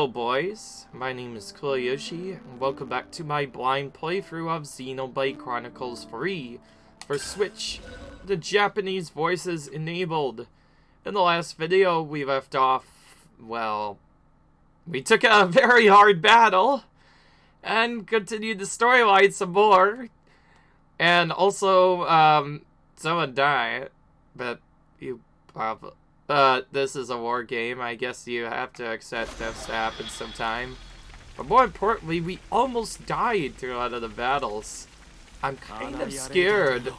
Hello boys, my name is Kuroyoshi, and welcome back to my blind playthrough of Xenoblade Chronicles 3 for Switch, the Japanese voices enabled. In the last video we left off, well, we took a very hard battle, and continued the storyline some more, and also, someone died, but you probably... this is a war game. I guess you have to accept deaths to happen sometime. But more importantly, we almost died through a lot of the battles. I'm kind of scared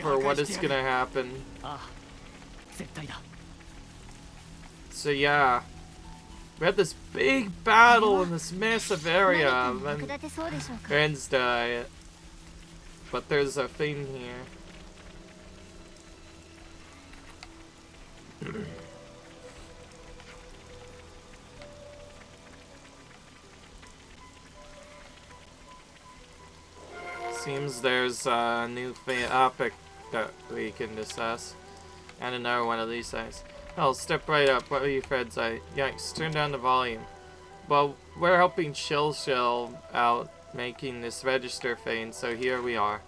for what is gonna happen. So yeah, we had this big battle in this massive area, and then friends died. But there's a thing here. Seems there's a new topic that we can discuss, and another one of these things. Oh, step right up. What are you friends like? Yikes, turn down the volume. Well, we're helping Shell out making this register thing, so here we are.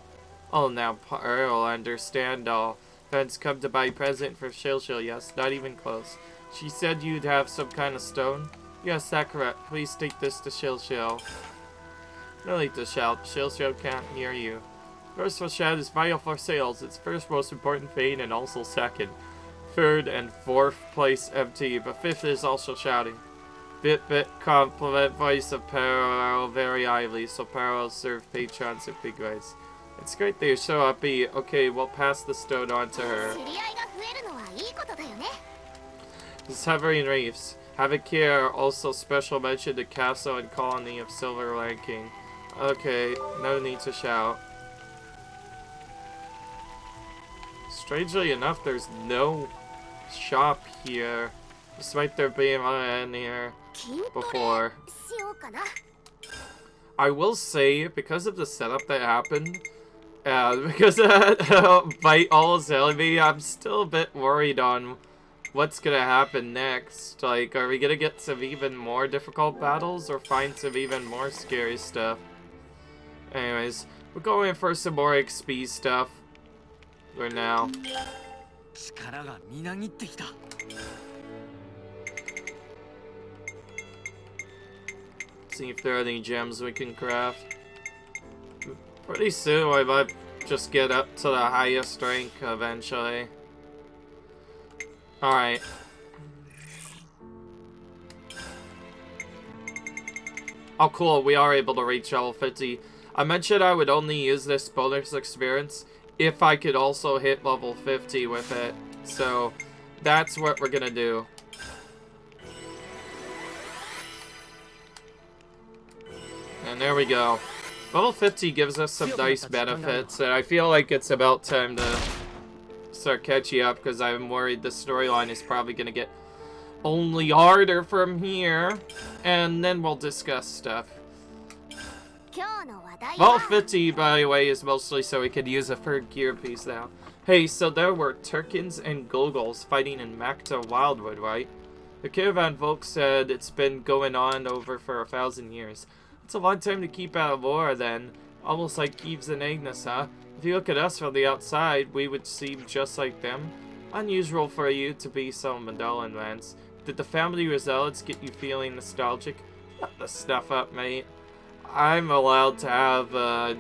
Oh, now Pearl, understand all. Friends come to buy a present for Shell, yes, not even close. She said you'd have some kind of stone? Yes, that's correct. Please take this to Shell. No need to shout. Shell can't hear you. First for shout is vital for sales. It's first most important thing and also second. Third and fourth place empty, but fifth is also shouting. Bit compliment voice of Pearl very highly, so Pearl serve patrons at big ways. It's great that you're so upbeat. Okay, we'll pass the stone on to her. Severing Reefs. Have a care. Also special mention to Castle and Colony of Silver Ranking. Okay, no need to shout. Strangely enough, there's no shop here, despite there being one in here before. I will say, because of the setup that happened, because Bite all is telling me, I'm still a bit worried on what's gonna happen next. Like, are we gonna get some even more difficult battles or find some even more scary stuff? Anyways, we're going for some more XP stuff for now. See if there are any gems we can craft. Pretty soon I might just get up to the highest rank eventually. Alright. Oh cool, we are able to reach level 50. I mentioned I would only use this bonus experience if I could also hit level 50 with it. So that's what we're gonna do. And there we go. Level 50 gives us some nice benefits, and I feel like it's about time to start catching up, because I'm worried the storyline is probably going to get only harder from here, and then we'll discuss stuff. Level 50, by the way, is mostly so we could use a third gear piece now. Hey, so there were Turkins and Googles fighting in Makta Wildwood, right? The caravan folks said it's been going on over for 1,000 years. It's a long time to keep out of war, then. Almost like Keeves and Agnes, huh? If you look at us from the outside, we would seem just like them. Unusual for you to be so Mandolin, Lance. Did the family results get you feeling nostalgic? Shut the stuff up, mate. I'm allowed to have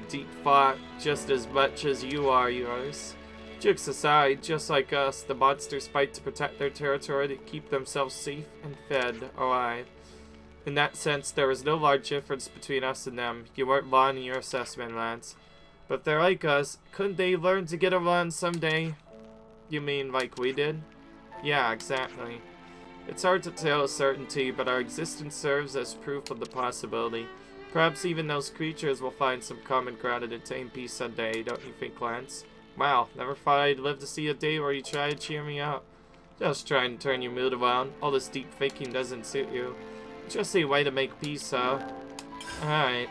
deep thought just as much as you are yours. Jokes aside, just like us, the monsters fight to protect their territory to keep themselves safe and fed alive. In that sense, there was no large difference between us and them. You weren't wrong in your assessment, Lance. But if they're like us, couldn't they learn to get along someday? You mean like we did? Yeah, exactly. It's hard to tell with certainty, but our existence serves as proof of the possibility. Perhaps even those creatures will find some common ground and attain peace someday, don't you think, Lance? Wow, never thought I'd live to see a day where you try to cheer me up. Just trying to turn your mood around. All this deep thinking doesn't suit you. Just a way to make peace, huh? Alright.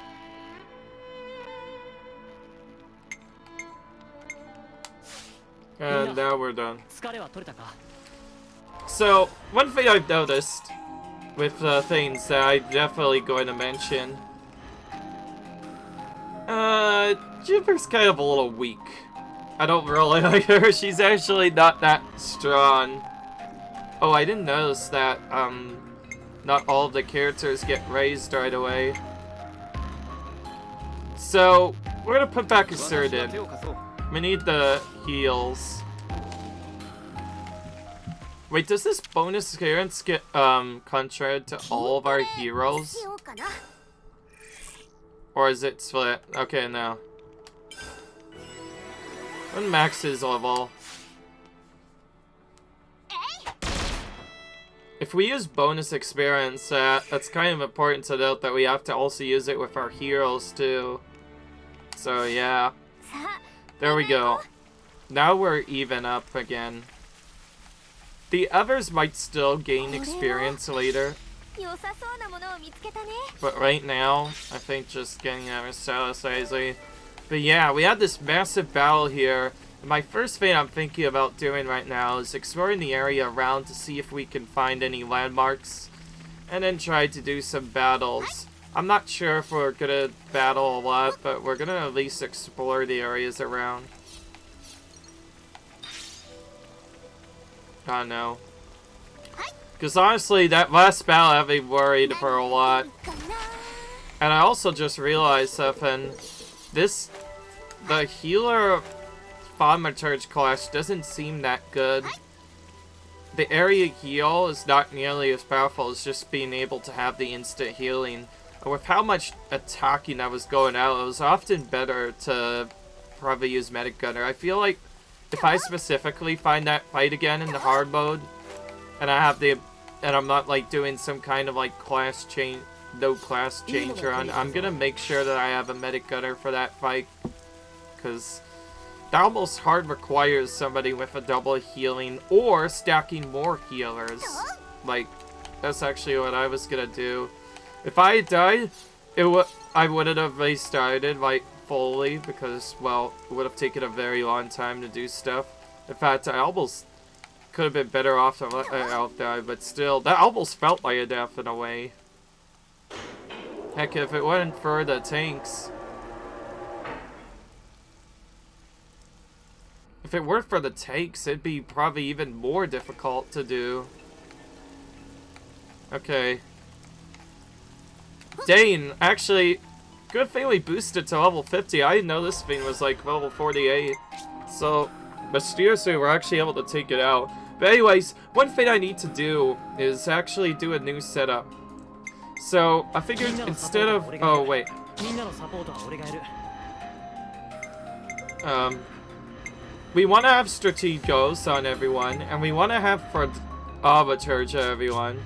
And now we're done. So, one thing I've noticed with things that I'm definitely going to mention. Juniper's kind of a little weak. I don't really like her. She's actually not that strong. Oh, I didn't notice that, not all of the characters get raised right away. So, we're gonna put back a Surt in. We need the heals. Wait, does this bonus clearance get, contrared to all of our heroes? Or is it split? Okay, no. When Max is level. If we use bonus experience, that's kind of important to note that we have to also use it with our heroes too. So yeah. There we go. Now we're even up again. The others might still gain experience later. But right now, I think just getting our satisfying. But yeah, we had this massive battle here. My first thing I'm thinking about doing right now is exploring the area around to see if we can find any landmarks, and then try to do some battles. I'm not sure if we're gonna battle a lot, but we're gonna at least explore the areas around. Oh no. Because honestly, that last battle had me worried for a lot. And I also just realized something. The healer Thaumaturge class doesn't seem that good. The area heal is not nearly as powerful as just being able to have the instant healing. And with how much attacking I was going out, it was often better to probably use Medic Gunner. I feel like if I specifically find that fight again in the hard mode, and I'm not like doing some kind of like class change, no class change run, I'm gonna make sure that I have a Medic Gunner for that fight, because that almost hard requires somebody with a double healing or stacking more healers. Like, that's actually what I was gonna do. If I had died, I wouldn't have restarted like fully, because, well, it would have taken a very long time to do stuff. In fact, I almost could have been better off to let Elf die, but still, that almost felt like a death in a way. Heck, if it wasn't for the tanks. If it weren't for the tanks, it'd be probably even more difficult to do. Okay. Dane, actually, good thing we boosted to level 50. I didn't know this thing was like level 48. So, mysteriously, we're actually able to take it out. But anyways, one thing I need to do is actually do a new setup. So, I figured instead of... Oh, wait. We want to have Strategos on everyone, and we want to have for Thaumaturge everyone.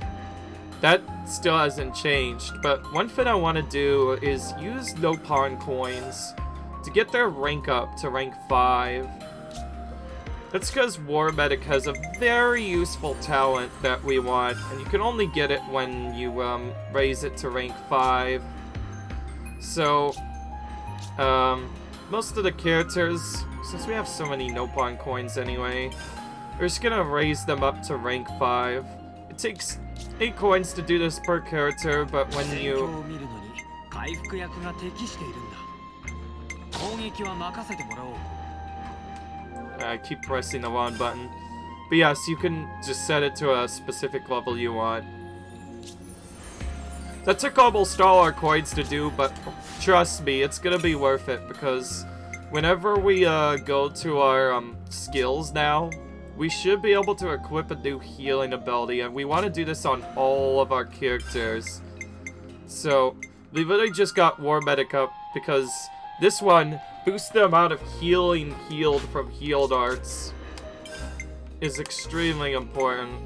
That still hasn't changed, but one thing I want to do is use Nopon coins to get their rank up to rank 5. That's because War Medic has a very useful talent that we want, and you can only get it when you raise it to rank 5. So, most of the characters, since we have so many Nopon coins anyway, we're just gonna raise them up to rank 5. It takes 8 coins to do this per character, but when you... I keep pressing the wrong button. But yes, you can just set it to a specific level you want. That took almost all our coins to do, but trust me, it's gonna be worth it, because whenever we go to our skills now, we should be able to equip a new healing ability, and we want to do this on all of our characters. So, we literally just got War Medic up because this one boosts the amount of healing healed from healed arts. Is extremely important.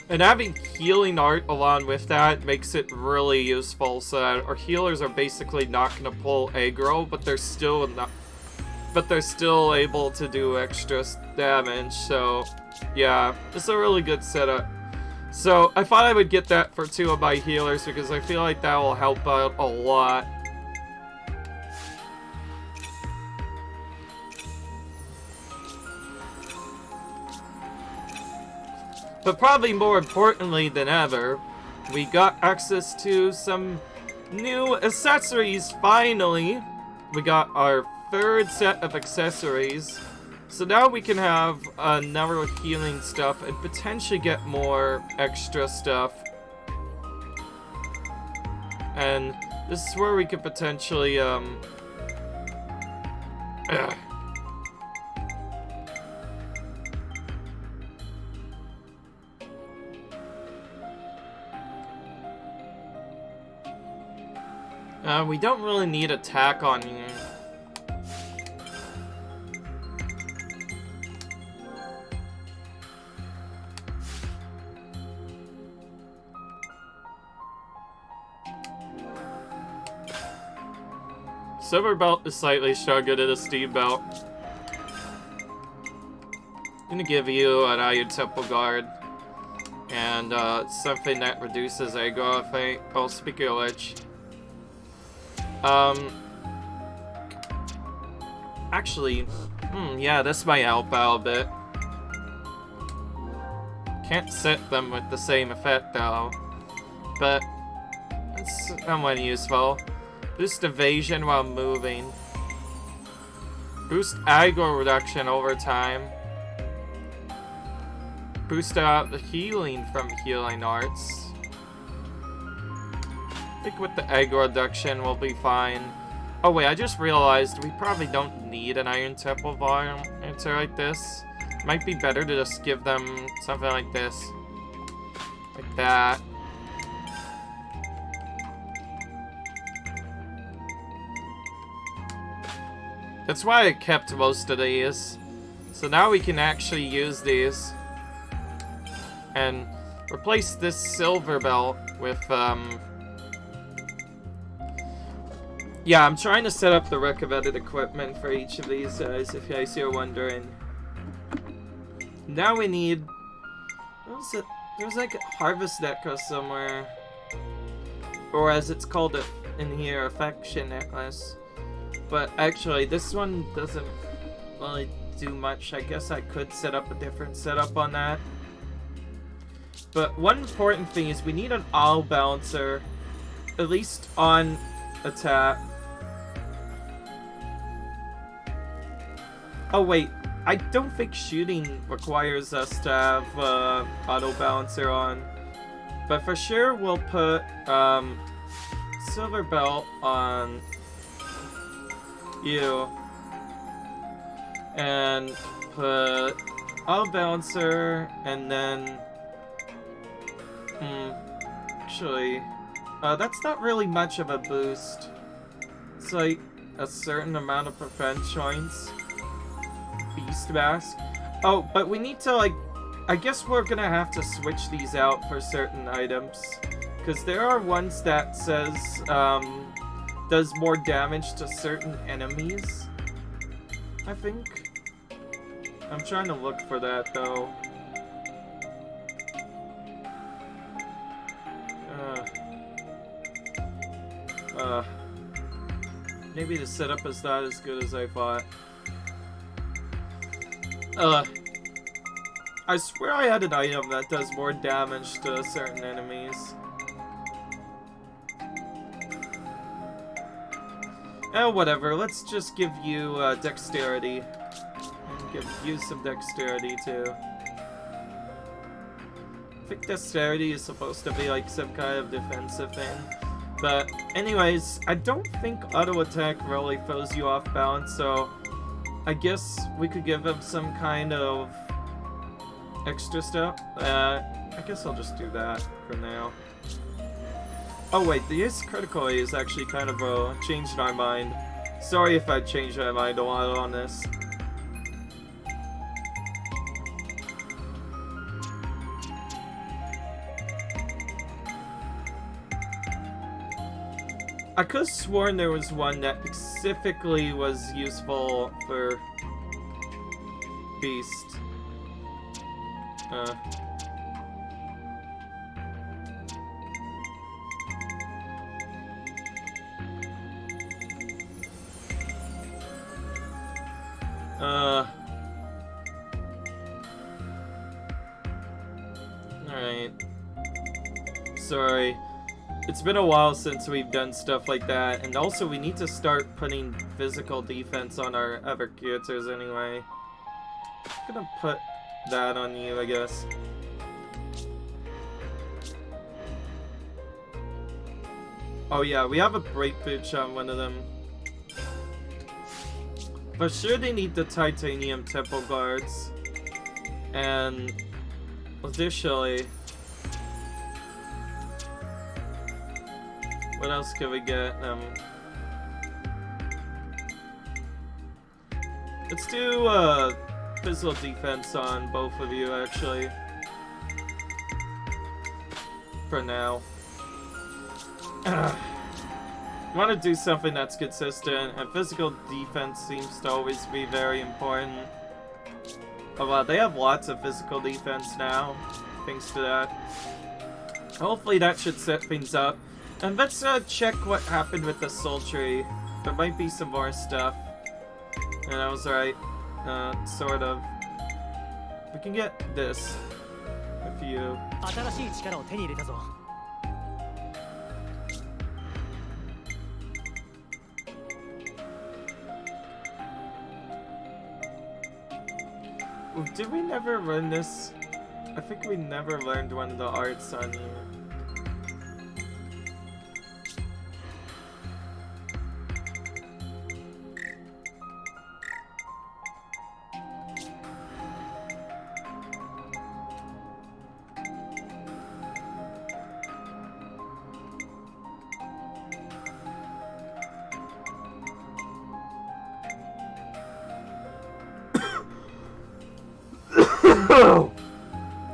And having healing art along with that makes it really useful, so that our healers are basically not going to pull aggro, but they're still not, but they're still able to do extra damage. So yeah, it's a really good setup. So I thought I would get that for 2 of my healers because I feel like that will help out a lot. But probably more importantly than ever, we got access to some new accessories, finally. We got our third set of accessories. So now we can have another healing stuff and potentially get more extra stuff. And this is where we could potentially, we don't really need attack on you. Silver belt is slightly stronger than a steam belt. I'm gonna give you an iron temple guard. And something that reduces aggro, I think. Oh, speaking of which. Actually, yeah, this might help out a bit. Can't set them with the same effect though. But it's somewhat useful. Boost evasion while moving. Boost aggro reduction over time. Boost out the healing from healing arts. I think with the aggro reduction we'll be fine. Oh wait, I just realized we probably don't need an Iron Temple volume answer like this. Might be better to just give them something like this. Like that. That's why I kept most of these. So now we can actually use these. And replace this silver belt with, yeah, I'm trying to set up the recommended equipment for each of these guys, if you guys are wondering. Now we need... What was it? There's like a harvest necklace somewhere. Or as it's called in here, affection necklace. But actually, this one doesn't really do much. I guess I could set up a different setup on that. But one important thing is we need an all balancer, at least on attack. Oh wait, I don't think shooting requires us to have auto balancer on. But for sure we'll put silver belt on you. And put auto balancer and then actually, that's not really much of a boost. It's like a certain amount of prevent joints. Beast mask. Oh, but we need to like, I guess we're gonna have to switch these out for certain items. Because there are ones that says, does more damage to certain enemies. I think. I'm trying to look for that though. Maybe the setup is not as good as I thought. I swear I had an item that does more damage to certain enemies. Oh, whatever. Let's just give you dexterity. And give you some dexterity too. I think dexterity is supposed to be like some kind of defensive thing. But anyways, I don't think auto attack really throws you off balance, so I guess we could give him some kind of extra stuff. I guess I'll just do that for now. Oh wait, the Ace Critical is actually kind of changed my mind. Sorry if I changed my mind a lot on this. I could have sworn there was one that specifically was useful for Beast. Sorry. It's been a while since we've done stuff like that, and also we need to start putting physical defense on our other characters anyway. I'm gonna put that on you, I guess. Oh yeah, we have a break booch on one of them. For sure they need the titanium temple guards. And additionally, what else can we get? Let's do physical defense on both of you, actually. For now. Want to do something that's consistent, and physical defense seems to always be very important. Oh wow, they have lots of physical defense now, thanks to that. Hopefully that should set things up. And let's check what happened with the sultry. There might be some more stuff. And I was right. Sort of. We can get this. If you... Did we never learn this? I think we never learned one of the arts on you.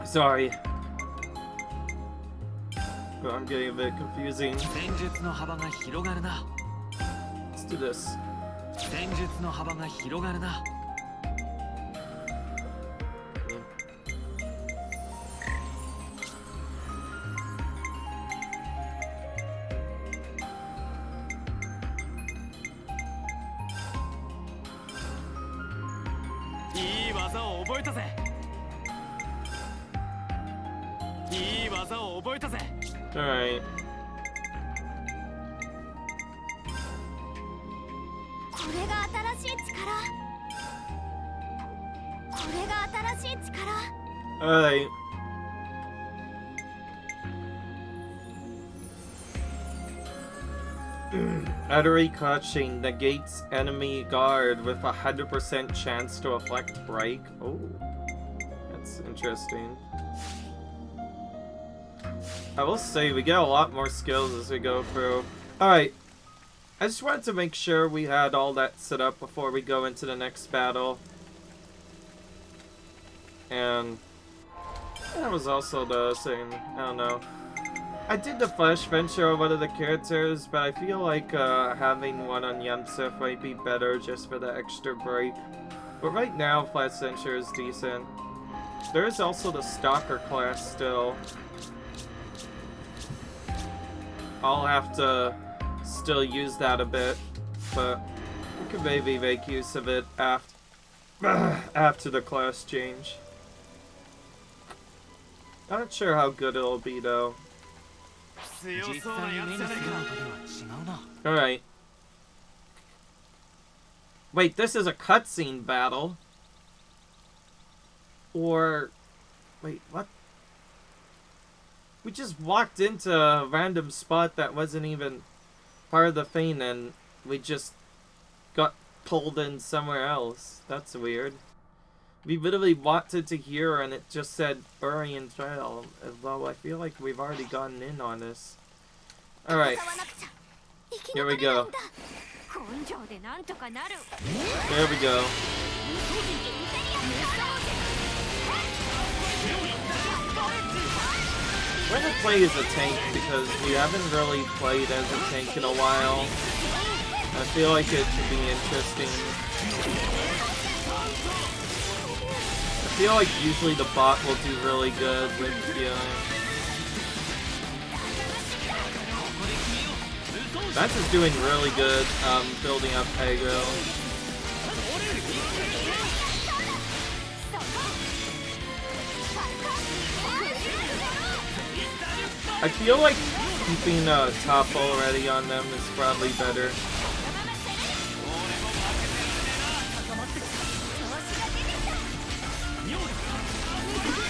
Sorry. Oh, I'm getting a bit confusing. Let's do this. Alright. Alright. Artery Clutching negates enemy guard with 100% chance to afflict break. Oh, that's interesting. I will say, we get a lot more skills as we go through. Alright. I just wanted to make sure we had all that set up before we go into the next battle. And that was also the same. I don't know. I did the Flash Venture on one of the characters, but I feel like having one on Yemsif might be better just for the extra break. But right now, Flash Venture is decent. There is also the Stalker class still. I'll have to still use that a bit, but we could maybe make use of it after the class change. Not sure how good it'll be though. Alright. Wait, this is a cutscene battle? Or... wait, what? We just walked into a random spot that wasn't even part of the thing and we just got pulled in somewhere else. That's weird. We literally walked into here and it just said Burien Trail, although I feel like we've already gotten in on this. Alright. Here we go. There we go. We're gonna play as a tank because we haven't really played as a tank in a while. I feel like it should be interesting. I feel like usually the bot will do really good with healing. That's just doing really good building up aggro. I feel like keeping top already on them is probably better.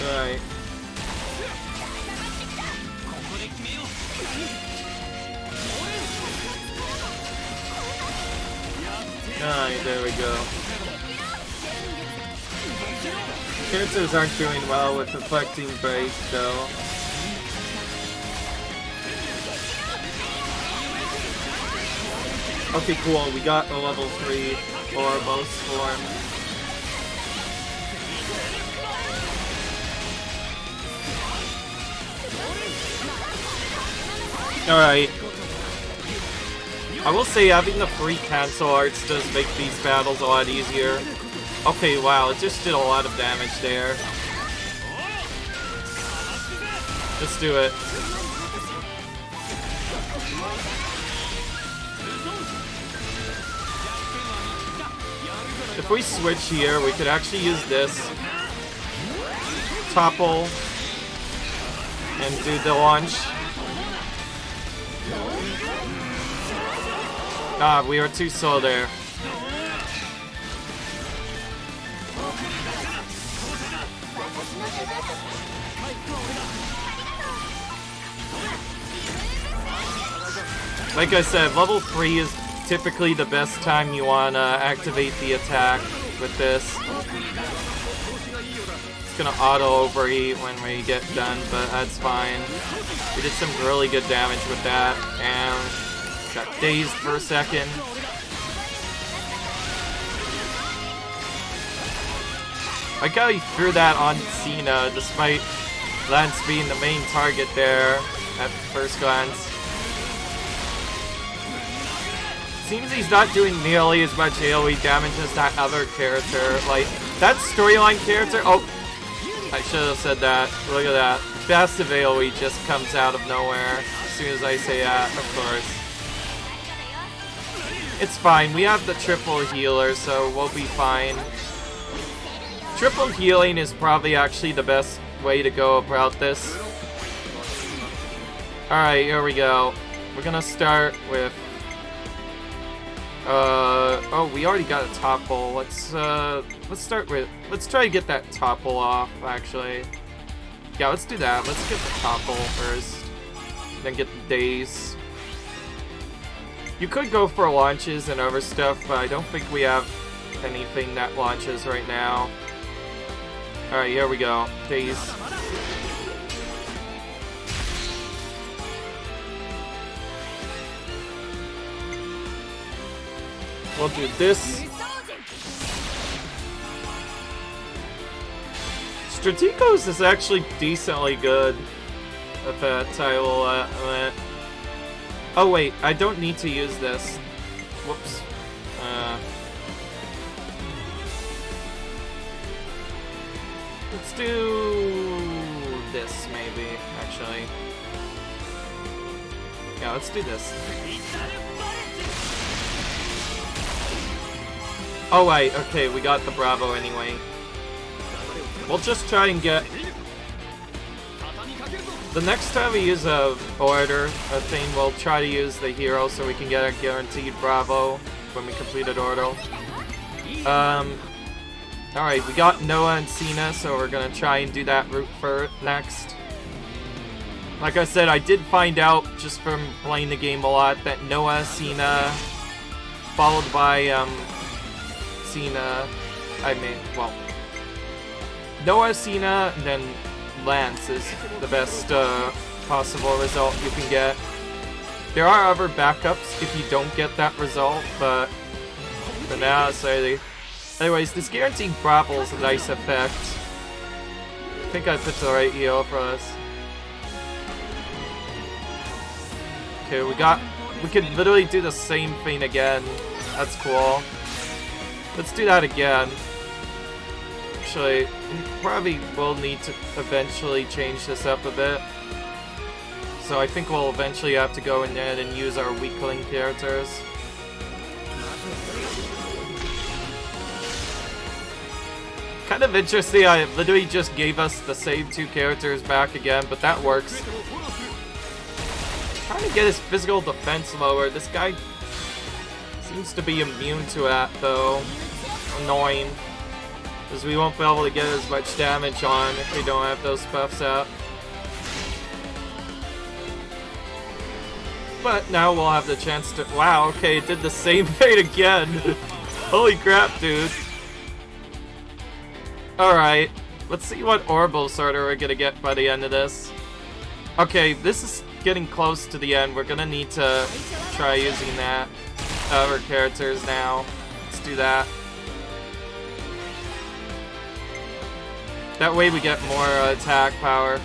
Alright. Alright, there we go. Characters aren't doing well with reflecting break, though. Okay, cool. We got a level 3 Ouroboros form. Alright. I will say having the free cancel arts does make these battles a lot easier. Okay, wow, it just did a lot of damage there. Let's do it. If we switch here, we could actually use this. Topple. And do the launch. Ah, we are too slow there. Like I said, level 3 is typically the best time you want to activate the attack with this. It's gonna auto overheat when we get done, but that's fine. We did some really good damage with that, and got dazed for a second. I like how he threw that on Cena, despite Lance being the main target there at first glance. Seems he's not doing nearly as much AoE damage as that other character. Like, that storyline character... Oh, I should have said that. Look at that. Passive AoE just comes out of nowhere as soon as I say that, of course. It's fine. We have the triple healer, so we'll be fine. Triple healing is probably actually the best way to go about this. Alright, here we go. We're gonna start with... oh, we already got a topple. Let's start with... Let's try to get that topple off, actually. Yeah, let's do that. Let's get the topple first. Then get the daze. You could go for launches and other stuff, but I don't think we have anything that launches right now. Alright, here we go. Daze. We'll do this. Strategos is actually decently good with that title. Oh wait, I don't need to use this. Whoops. Let's do this maybe, actually. Yeah, let's do this. Oh wait, okay, we got the Bravo anyway. We'll just try and get... The next time we use a order, a thing, we'll try to use the hero so we can get a guaranteed Bravo when we completed order. Alright, we got Noah and Cena, so we're gonna try and do that route for next. Like I said, I did find out, just from playing the game a lot, that Noah, Cena, followed by, Cena, Noah, Cena, and then Lance is the best possible result you can get. There are other backups if you don't get that result, but for now, sorry. Anyways, this guaranteed Bravo is a nice effect. I think I picked the right heal for us. Okay, we could literally do the same thing again. That's cool. Let's do that again. Actually, we probably will need to eventually change this up a bit. So I think we'll eventually have to go in there and use our weakling characters. Kind of interesting, I literally just gave us the same two characters back again, but that works. Trying to get his physical defense lower. This guy seems to be immune to that, though. Annoying. Because we won't be able to get as much damage on if we don't have those buffs up. But now we'll have the chance to... Wow, okay, it did the same thing again. Holy crap, dude. Alright, let's see what Orbital Sorter we're gonna get by the end of this. Okay, this is getting close to the end. We're gonna need to try using that. Other characters now. Let's do that. That way we get more attack power.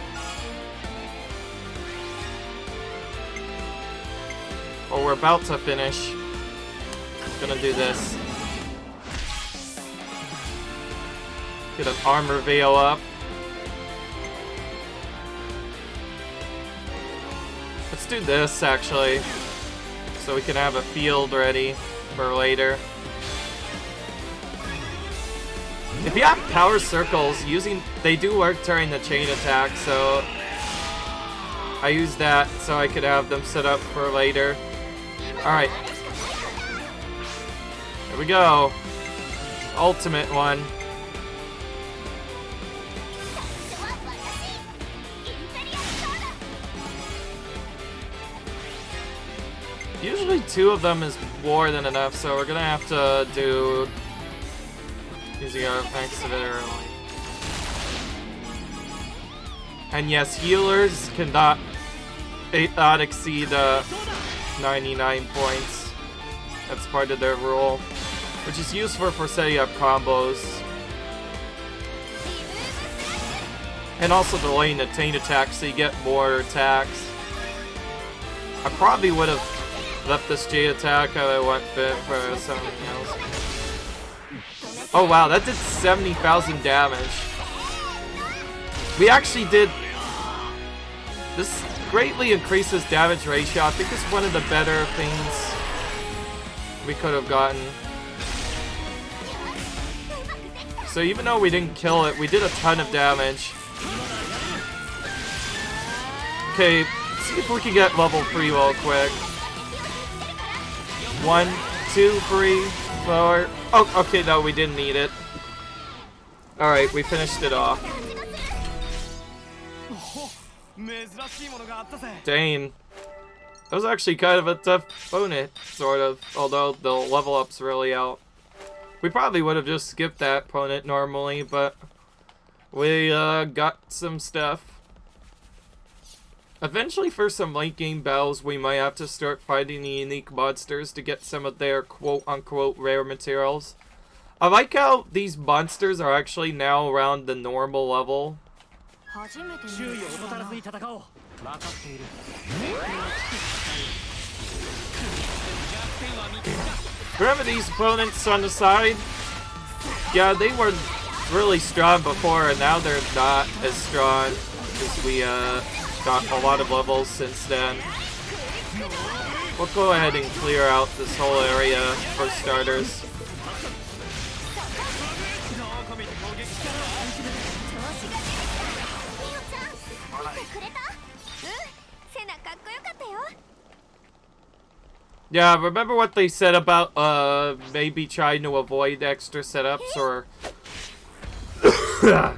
Oh, we're about to finish. Gonna do this. Get an armor veil up. Let's do this, actually. So we can have a field ready for later. If you have power circles, they do work during the chain attack, so I use that so I could have them set up for later. Alright. Here we go. Ultimate one. Usually 2 of them is more than enough, so we're gonna have to do using our effects of it early. And yes, healers cannot exceed 99 points. That's part of their rule, which is useful for setting up combos. And also delaying the chain attack so you get more attacks. I probably would have left this J attack if I went fit for something else. Oh wow, that did 70,000 damage. We actually did... This greatly increases damage ratio. I think it's one of the better things we could have gotten. So even though we didn't kill it, we did a ton of damage. Okay, let's see if we can get level 3 real quick. 1, 2, 3, 4. Oh, okay, no, we didn't need it. Alright, we finished it off. Dang. That was actually kind of a tough opponent, sort of. Although the level up's really out. We probably would have just skipped that opponent normally, but we got some stuff. Eventually, for some late game battles, we might have to start fighting the unique monsters to get some of their quote-unquote rare materials. I like how these monsters are actually now around the normal level. Remember these opponents on the side? Yeah, they were really strong before, and now they're not as strong because we got a lot of levels since then. We'll go ahead and clear out this whole area for starters. Yeah, remember what they said about maybe trying to avoid extra setups or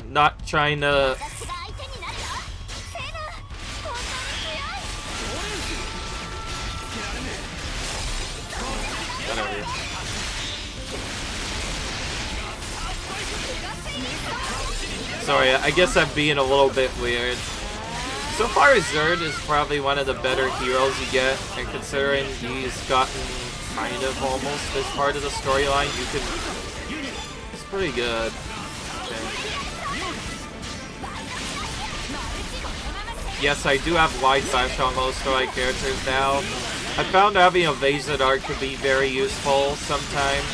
not trying to... Sorry, I guess I'm being a little bit weird. So far, Zerd is probably one of the better heroes you get, and considering he's gotten kind of almost as part of the storyline, you can... It's pretty good. Okay. Yes, I do have wide slash on most of my characters now. I found having evasion art could be very useful sometimes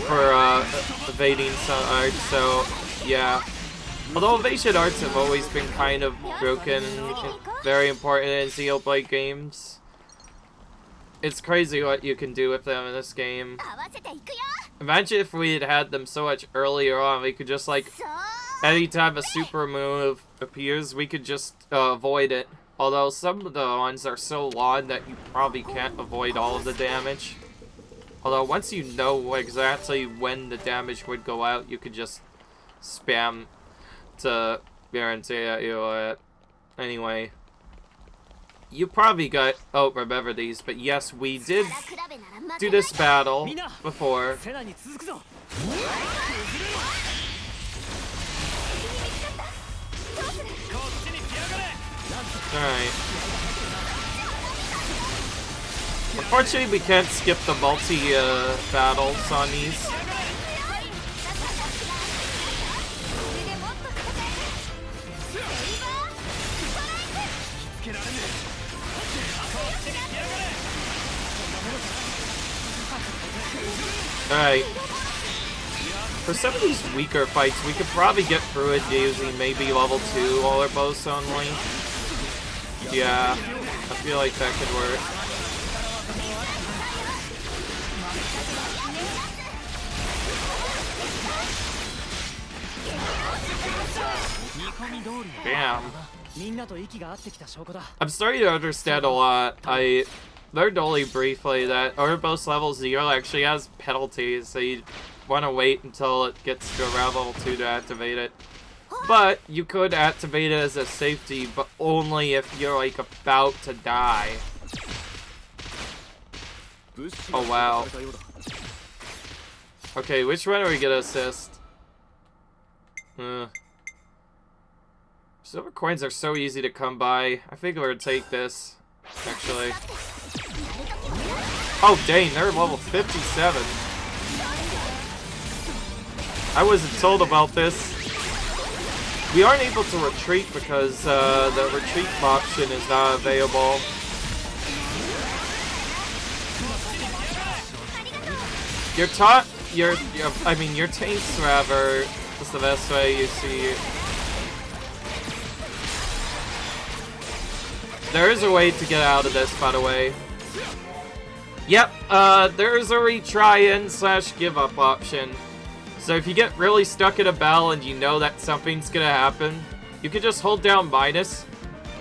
for evading some art, so yeah. Although evasion arts have always been kind of broken, very important in Xenoblade games. It's crazy what you can do with them in this game. Imagine if we had had them so much earlier on, we could just like, anytime a super move appears, we could just avoid it. Although some of the ones are so long that you probably can't avoid all of the damage. Although once you know exactly when the damage would go out, you could just spam to guarantee that you'll hit. Anyway. You probably got... Oh, remember these, but yes, we did do this battle before. Alright. Unfortunately, we can't skip the battles on these. Alright. For some of these weaker fights, we could probably get through it using maybe level 2 Roller Bows only. Yeah, I feel like that could work. Damn. I'm starting to understand a lot. I learned only briefly that Oribos level 0 actually has penalties, so you want to wait until it gets to around level 2 to activate it. But you could activate it as a safety, but only if you're like about to die. Oh wow. Okay, which one are we gonna assist? Silver coins are so easy to come by. I think we're gonna take this, actually. Oh dang, they're level 57. I wasn't told about this. We aren't able to retreat because the retreat option is not available. Your tanks rather is the best way you see. There is a way to get out of this, by the way. Yep, there is a retry in / give up option. So if you get really stuck in a battle and you know that something's gonna happen, you can just hold down minus.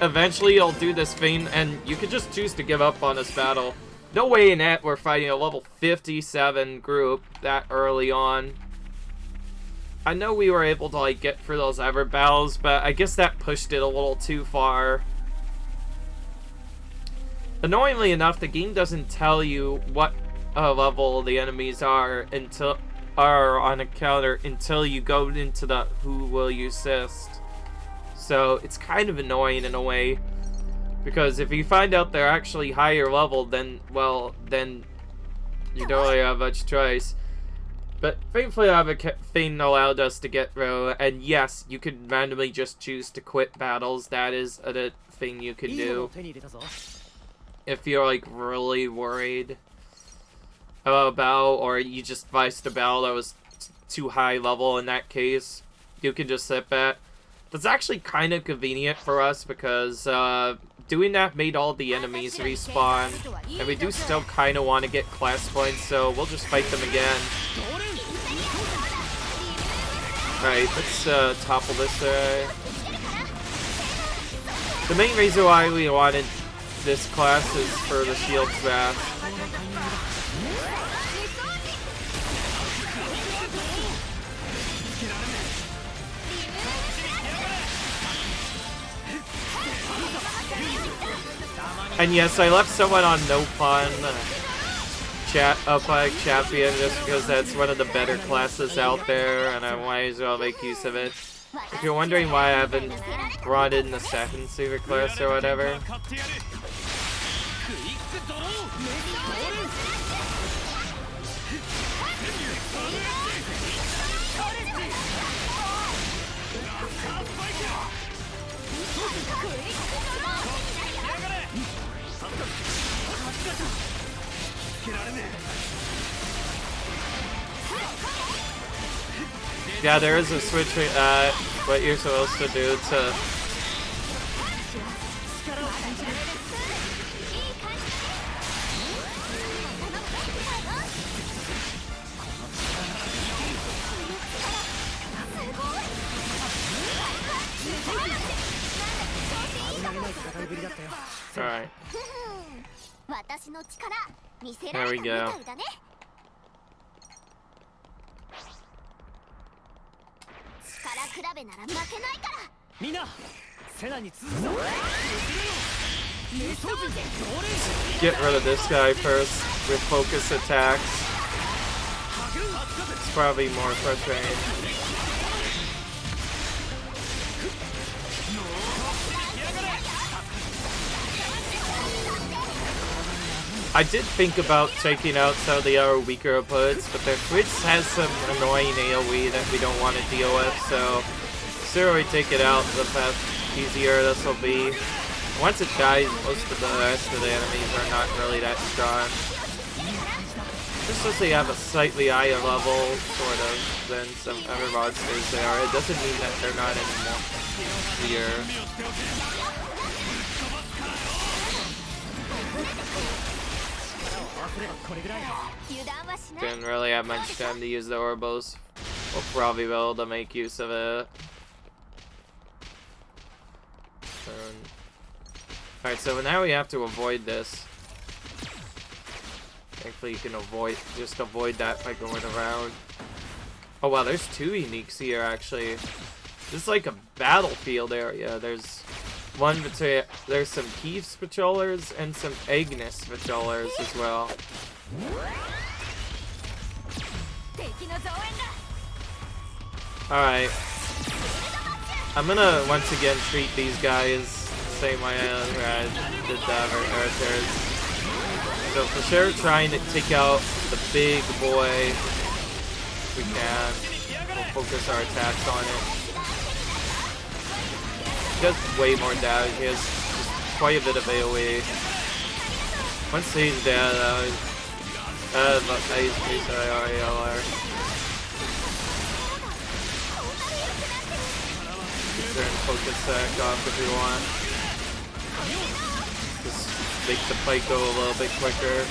Eventually it'll do this thing, and you can just choose to give up on this battle. No way in that we're fighting a level 57 group that early on. I know we were able to like get through those ever battles, but I guess that pushed it a little too far. Annoyingly enough, the game doesn't tell you what level the enemies are on a counter until you go into the who will you assist. So it's kind of annoying in a way, because if you find out they're actually higher level, then well, then you don't really have much choice. But thankfully a thing allowed us to get through, and yes, you could randomly just choose to quit battles. That is a thing you can do if you're like really worried about, or you just viced a battle that was too high level. In that case, you can just sit back. That's actually kind of convenient for us, because doing that made all the enemies respawn, and we do still kind of want to get class points, so we'll just fight them again. Alright, let's topple this guy. The main reason why we wanted this class is for the shield bath. And yes, I left someone on no pun champion just because that's one of the better classes out there, and I might as well make use of it. If you're wondering why I haven't brought in the second super class or whatever. Yeah, there is a switch what you're supposed to do to... Alright. There we go. Get rid of this guy first with focus attacks. It's probably more frustrating. I did think about taking out some of the other weaker opponents, but their Fritz has some annoying AoE that we don't want to deal with, so the sooner we take it out, the easier this will be. Once it dies, most of the rest of the enemies are not really that strong. Just as they have a slightly higher level, sort of, than some other monsters they are, it doesn't mean that they're not any more easier. Didn't really have much time to use the Orbos. We'll probably be able to make use of it. Alright, so now we have to avoid this. Thankfully you can just avoid that by going around. Oh wow, there's two uniques here actually. This is like a battlefield area. There's one between, there's some Keith's patrollers and some Agnes patrollers as well. Alright. I'm gonna once again treat these guys the same way I did the other characters. So for sure trying to take out the big boy if we can. We'll focus our attacks on it. He does way more damage. He has just quite a bit of AoE. Once he's dead, but he's pretty RALR. Turn focus sack off if you want. Just make the fight go a little bit quicker.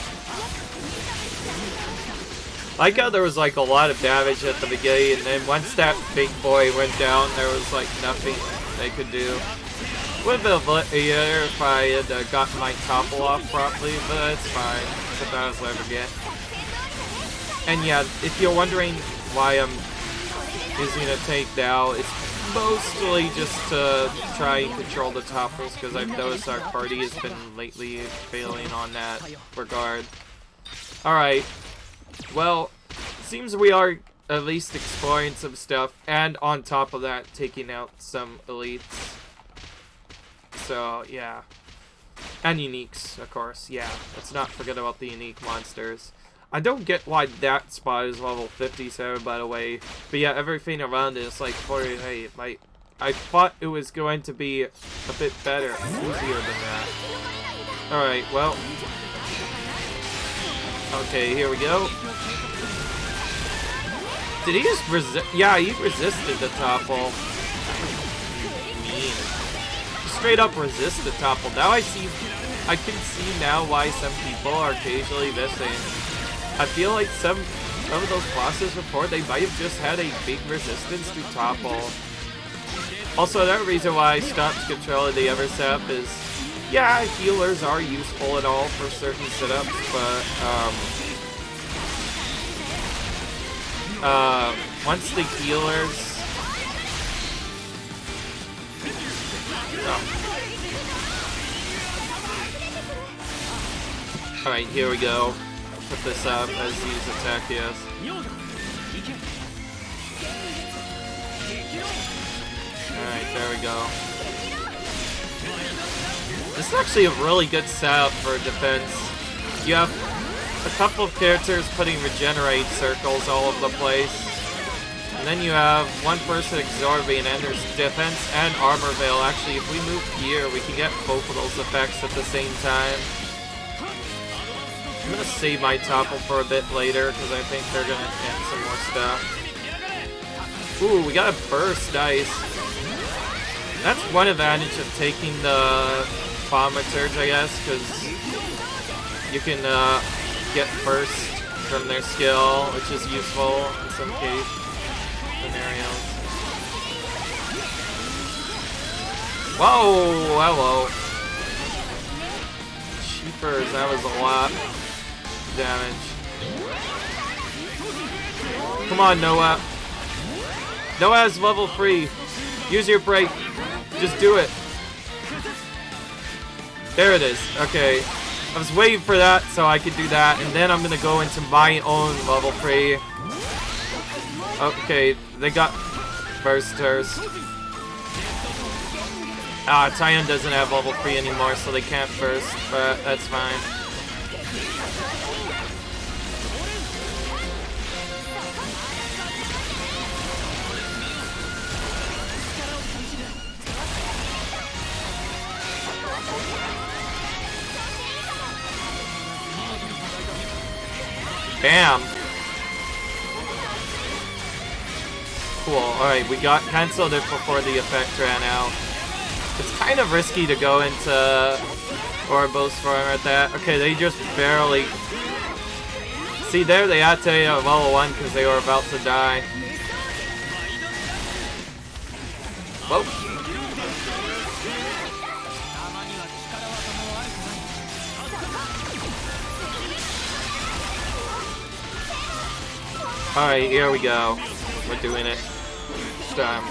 I like how there was like a lot of damage at the beginning, and then once that big boy went down, there was like nothing they could do. Would have been easier if I had gotten my topple off properly, but it's fine. It's about as I get. And yeah, if you're wondering why I'm using a tank now, it's mostly just to try and control the topples, because I've noticed our party has been lately failing on that regard. Alright, well, seems we are at least exploring some stuff, and on top of that, taking out some elites. So, yeah. And uniques, of course, yeah. Let's not forget about the unique monsters. I don't get why that spot is level 57, by the way. But yeah, everything around it is like 48. I thought it was going to be a bit better, easier than that. Alright, well. Okay, here we go. Did he just resist? Yeah, he resisted the topple. Mean. Straight up resist the topple. Now I can see now why some people are occasionally missing. I feel like some of those bosses before, they might have just had a big resistance to topple. Also, another reason why I stopped controlling the other setup is, yeah, healers are useful and all for certain setups, but once the healers... Oh. Alright, here we go. Put this up as use attack, yes. Alright, there we go. This is actually a really good setup for defense. You have a couple of characters putting regenerate circles all over the place. And then you have one person absorbing, and there's defense and armor veil. Actually, if we move here, we can get both of those effects at the same time. I'm gonna save my topple for a bit later, because I think they're gonna add some more stuff. Ooh, we got a burst, nice. That's one advantage of taking the Thaumaturge, I guess, because you can get burst from their skill, which is useful in some scenarios. Whoa, hello. first. That was a lot of damage. Come on, Noah. Noah is level 3. Use your break. Just do it. There it is. Okay. I was waiting for that so I could do that, and then I'm gonna go into my own level 3. Okay, they got bursters. Tyon doesn't have level 3 anymore, so they can't burst, but that's fine. Bam! Cool, alright, we got cancelled it before the effect ran out. It's kind of risky to go into Ouroboros form at that. Okay, they just barely... See there, they had to level 1 because they were about to die. Whoa. Alright, here we go. We're doing it. This time.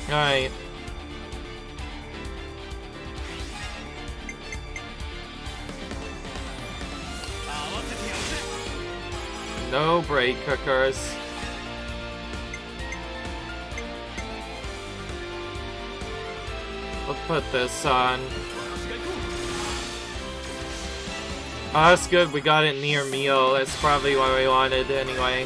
Alright. No break cookers. Let's put this on. Oh, that's good. We got it near Mio. That's probably what we wanted anyway.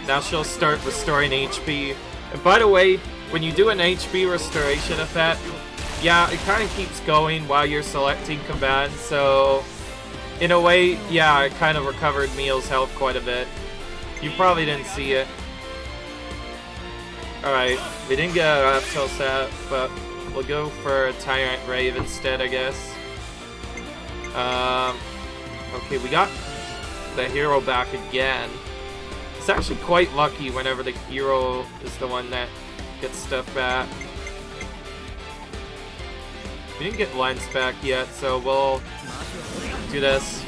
Now she'll start restoring HP. And by the way, when you do an HP restoration effect, yeah, it kind of keeps going while you're selecting commands, so in a way, yeah, it kind of recovered Mio's health quite a bit. You probably didn't see it. Alright, we didn't get a Raptor set, but we'll go for a Tyrant Rave instead, I guess. Okay, we got the hero back again. It's actually quite lucky whenever the hero is the one that gets stuff back. We didn't get Lance back yet, so we'll do this.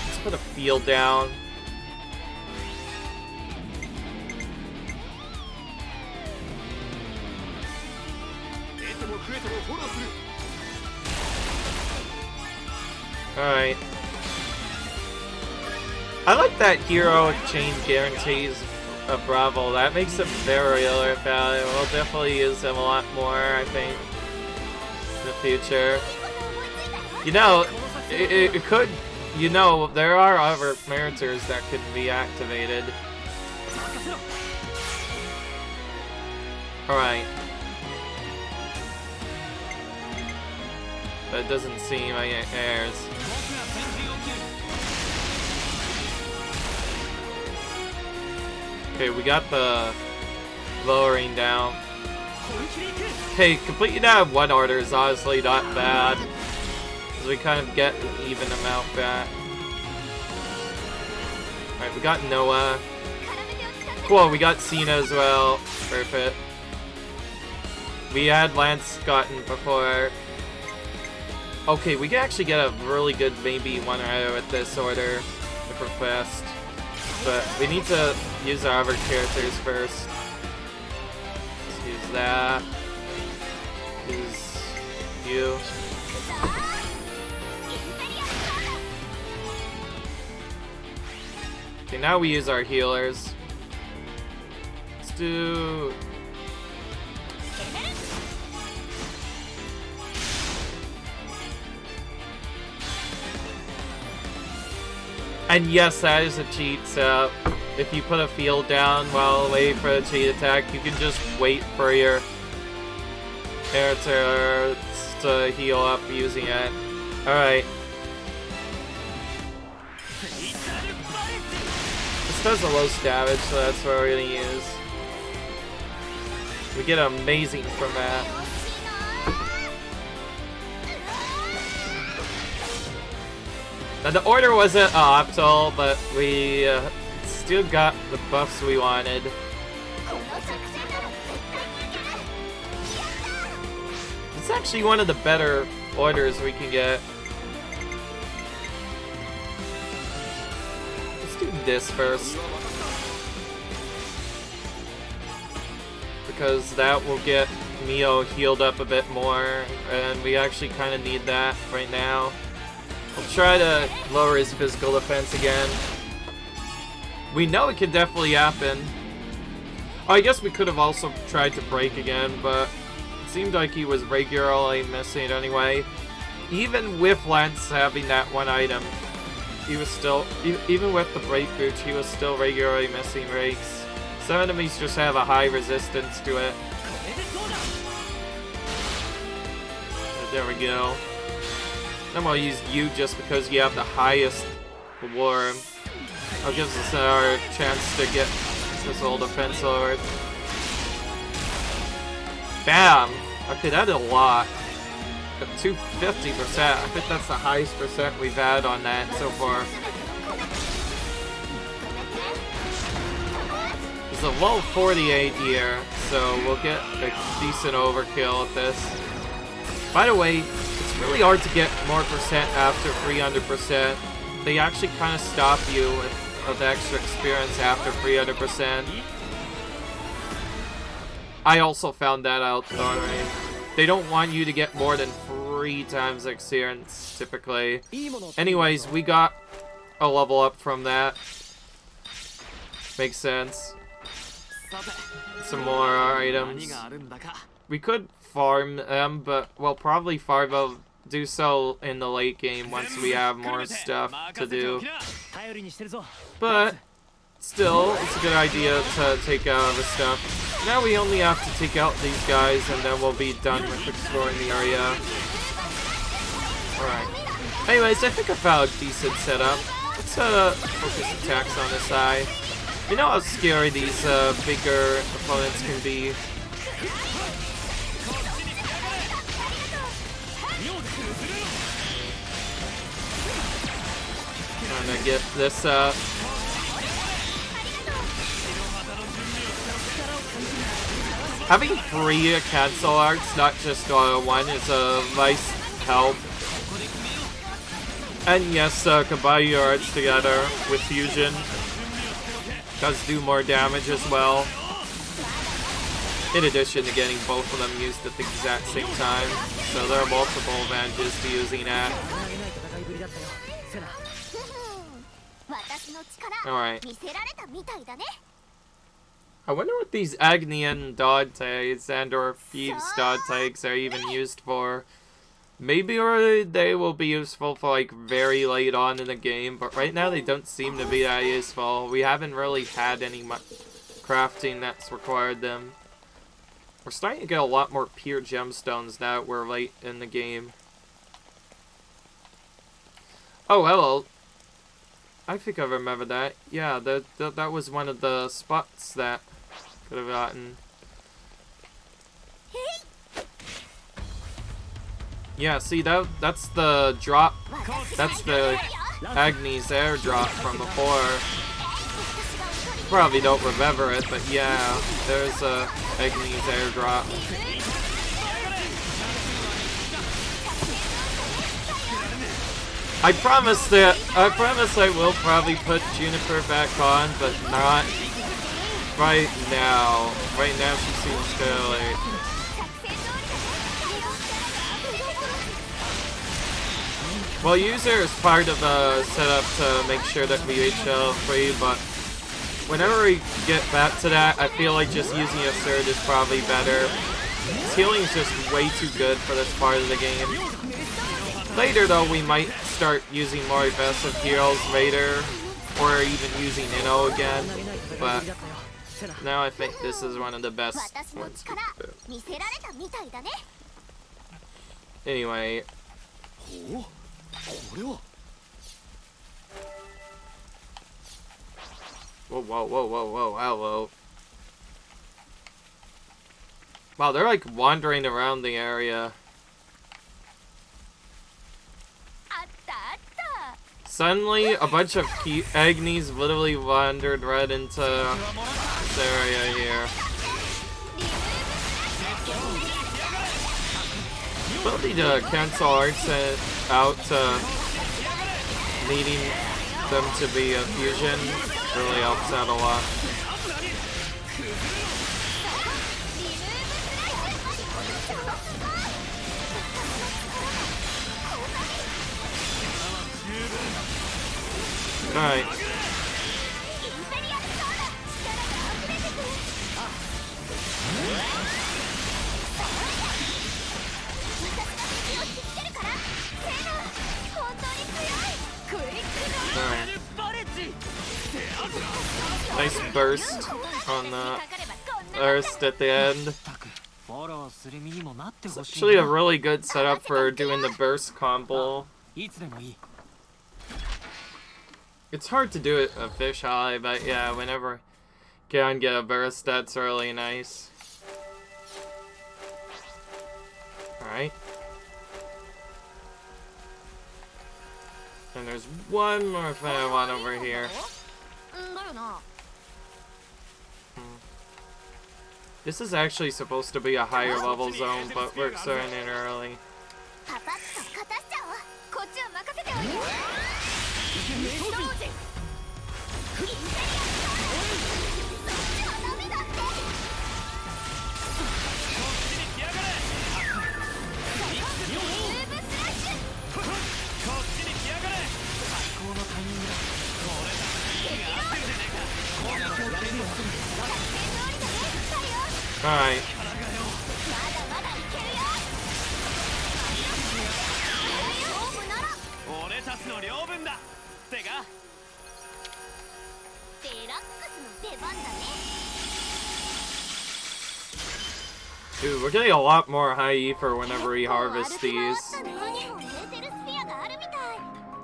Let's put a field down. Alright. I like that hero exchange guarantees a Bravo. That makes him very valuable. We'll definitely use him a lot more, I think, in the future. You know, it could, you know, there are other meritors that could be activated. Alright. That doesn't seem like it airs. Okay, we got the lowering down. Okay, completing out of one order is honestly not bad, because we kind of get an even amount back. Alright, we got Noah. Cool, we got Cena as well. Perfect. We had Lance gotten before. Okay, we can actually get a really good maybe one rider with this order if we're fast. But we need to use our other characters first. Let's use that. Use you. Okay, now we use our healers. Let's do... And yes, that is a cheat, so if you put a field down while waiting for a cheat attack, you can just wait for your character to heal up using it. Alright. This does the most damage, so that's what we're gonna use. We get amazing from that. Now, the order wasn't optimal, but we still got the buffs we wanted. It's actually one of the better orders we can get. Let's do this first. Because that will get Mio healed up a bit more, and we actually kind of need that right now. We'll try to lower his physical defense again. We know it can definitely happen. Oh, I guess we could have also tried to break again, but it seemed like he was regularly missing anyway. Even with Lance having that one item, he was still, even with the break boot, he was still regularly missing breaks. Some enemies just have a high resistance to it. There we go. I'm gonna use you just because you have the highest reward. It gives us our chance to get this whole defense sword. Bam! Okay, that did a lot. 250%. I think that's the highest percent we've had on that so far. It's a low 48 here, so we'll get a decent overkill at this. By the way, it's really hard to get more percent after 300%. They actually kind of stop you with the extra experience after 300%. I also found that out already. They don't want you to get more than 3 times experience, typically. Anyways, we got a level up from that. Makes sense. Some more items. We could farm them, but we'll probably do so in the late game once we have more stuff to do. But still, it's a good idea to take out other stuff. Now we only have to take out these guys and then we'll be done with exploring the area. Alright. Anyways, I think I found a decent setup. Let's focus attacks on this side. You know how scary these bigger opponents can be. Trying to get this up. Having 3 cancel arts, not just 1, is a nice help. And yes, combine your arts together with fusion does do more damage as well. In addition to getting both of them used at the exact same time. So there are multiple advantages to using that. Alright. I wonder what these Agnian dog tags and or Thieves dog tags are even used for. Maybe they will be useful for like very late on in the game, but right now they don't seem to be that useful. We haven't really had any crafting that's required them. We're starting to get a lot more pure gemstones now that we're late in the game. Oh, hello. I think I remember that. Yeah, that was one of the spots that could have gotten. Yeah, see, that's the drop. That's the Agni's airdrop from before. Probably don't remember it, but yeah, there's a Agni's airdrop. I promise I will probably put Juniper back on, but not right now. Right now she seems kind of late. Well, user is part of a setup to make sure that we reach level 3, but whenever we get back to that, I feel like just using a surge is probably better. His healing is just way too good for this part of the game. Later, though, we might start using more aggressive heroes later, or even using Inno again, but now I think this is one of the best ones to do. Anyway. Whoa, hello. Wow, they're like wandering around the area. Suddenly, a bunch of Agnes literally wandered right into this area here. Ability to cancel arts out, needing them to be a fusion really helps out a lot. Alright. Nice burst on the burst at the end. It's actually a really good setup for doing the burst combo. It's hard to do it officially, but yeah, whenever you can get a burst, that's really nice. Alright. And there's one more thing I want over here. This is actually supposed to be a higher level zone, but we're starting it early. Alright. Dude, we're getting a lot more high E for whenever we harvest these.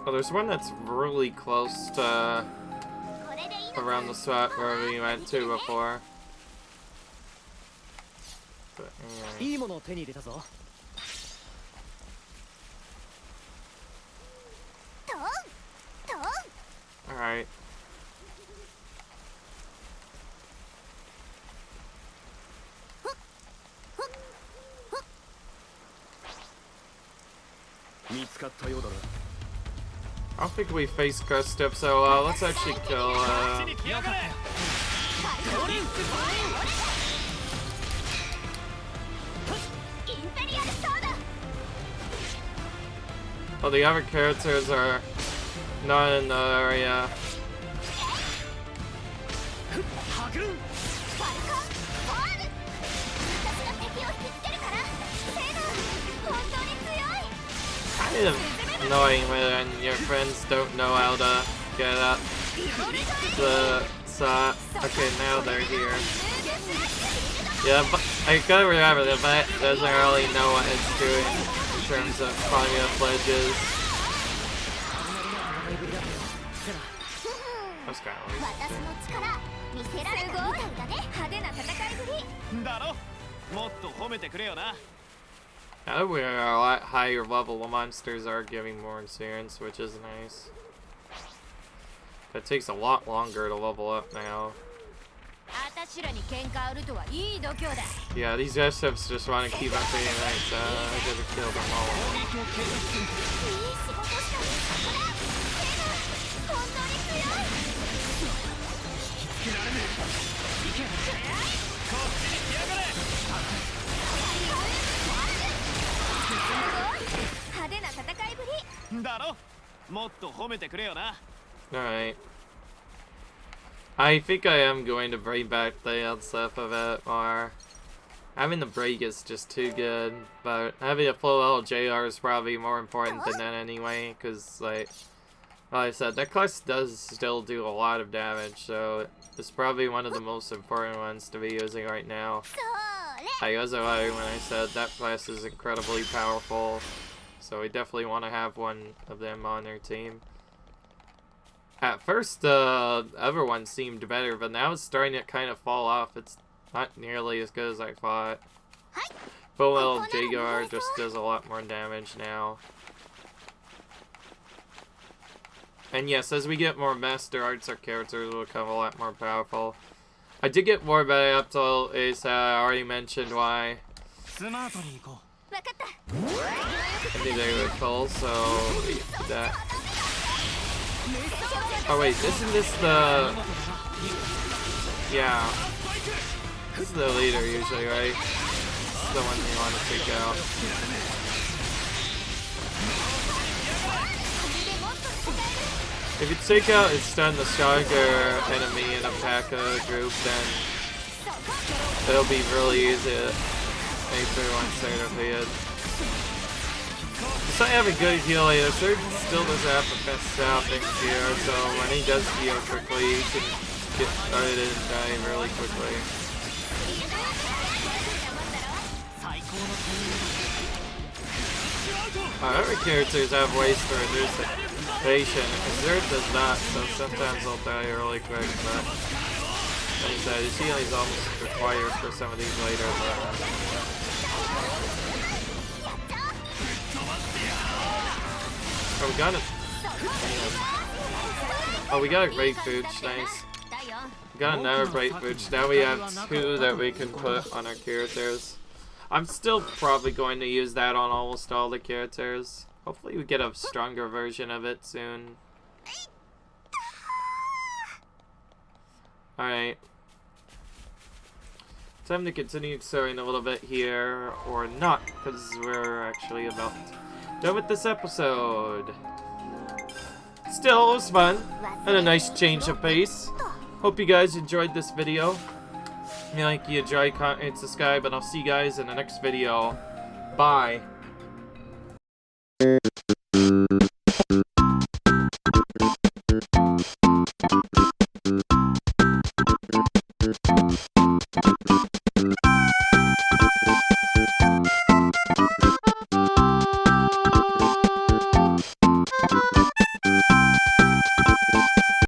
Oh, there's one that's really close to around the spot where we went to before. But, anyway. Alright. I don't think we faced Crestip, so let's actually kill oh, the other characters are not in the area. Kind of annoying when your friends don't know how to get up the shot. Okay, now they're here. Yeah, but I gotta remember the vet doesn't really know what it's doing in terms of climbing up ledges. That's kind of now that we're a lot higher level, the monsters are giving more experience, which is nice. But it takes a lot longer to level up now. Yeah, these SFs just want to keep up being nice. I gotta kill them all. Alright. I think I am going to bring back the old stuff a bit more. Having the break is just too good, but having a full level JR is probably more important than that anyway, because like I said, that class does still do a lot of damage, so it's probably one of the most important ones to be using right now. I was right when I said that class is incredibly powerful, so we definitely want to have one of them on our team. At first, the other one seemed better, but now it's starting to kind of fall off. It's not nearly as good as I thought. Full level JR just does a lot more damage now. And yes, as we get more Master Arts, our characters will become a lot more powerful. I did get more by up till Ace. I already mentioned why. I think they were cool, so we do that. Oh wait, isn't this the... Yeah. This is the leader usually, right? This is the one you want to take out. If you take out and stun the stronger enemy in a P.A.K.A. group, then it'll be really easy to make through once they're defeated. Despite having good healing, the Surge still doesn't have the best stopping here, so when he does heal quickly, he can get started and die really quickly. Other characters have ways to reduce the patient, and Zerd does not, so sometimes they'll die really quick, but like I said, his healing is almost required for some of these later, Oh, we got it. Oh, we got a Great Booch, nice. We got another Great Booch, now we have 2 that we can put on our characters. I'm still probably going to use that on almost all the characters. Hopefully we get a stronger version of it soon. Alright. Time to continue exploring a little bit here, or not, because we're actually about done with this episode. Still, it was fun, and a nice change of pace. Hope you guys enjoyed this video. If you like, you enjoy, comment, subscribe, and I'll see you guys in the next video. Bye.